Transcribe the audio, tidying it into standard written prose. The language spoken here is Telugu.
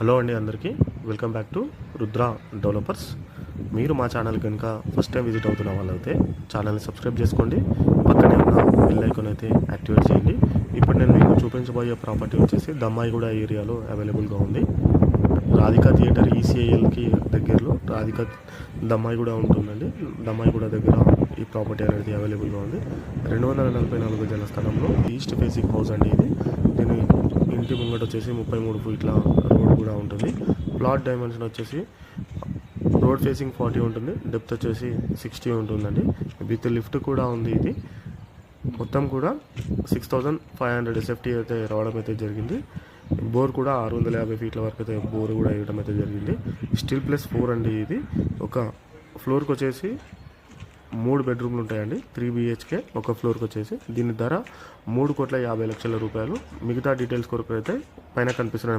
హలో అండి, అందరికీ welcome back to Rudra developers. మీరు మా ఛానల్ కనుక ఫస్ట్ టైం విజిట్ అవుతున్న వాళ్ళైతే ఛానల్ని సబ్స్క్రైబ్ చేసుకోండి, పక్కనే ఉన్న బెల్ ఐకాన్ అయితే యాక్టివేట్ చేయండి. ఇప్పుడు నేను మీకు చూపించబోయే ప్రాపర్టీ వచ్చేసి దమ్మాయిగూడ ఏరియాలో అవైలబుల్గా ఉంది. రాధికా థియేటర్ ఈసీఐఎల్కి దగ్గరలో రాధికా దమ్మాయిగూడ ఉంటుందండి. దమ్మాయిగూడ దగ్గర ఈ ప్రాపర్టీ అనేది అవైలబుల్గా ఉంది. 244 గజాల స్థలంలో ఈస్ట్ ఫేసింగ్ హౌస్ అండి ఇది. దీని ఇంటి ముంగట వచ్చేసి 33 ఫీట్ల రోడ్ కూడా ఉంటుంది. ప్లాట్ డైమెన్షన్ వచ్చేసి రోడ్ ఫేసింగ్ 40 ఉంటుంది, డెప్త్ వచ్చేసి 60 ఉంటుందండి. విత్ లిఫ్ట్ కూడా ఉంది. ఇది మొత్తం కూడా 6500 ఎస్ఎఫ్టీ అయితే రావడం అయితే జరిగింది. బోర్ కూడా 650 ఫీట్ల వరకు అయితే బోర్ కూడా వేయడం అయితే జరిగింది. స్టీల్ +4 అండి. ఇది ఒక ఫ్లోర్కి వచ్చేసి 3 బెడ్రూమ్లు ఉంటాయండి. 3 BHK ఒక ఫ్లోర్కి వచ్చేసి. దీని ధర 3,50,00,000 రూపాయలు. మిగతా డీటెయిల్స్ కొరకు అయితే పైన కనిపిస్తున్న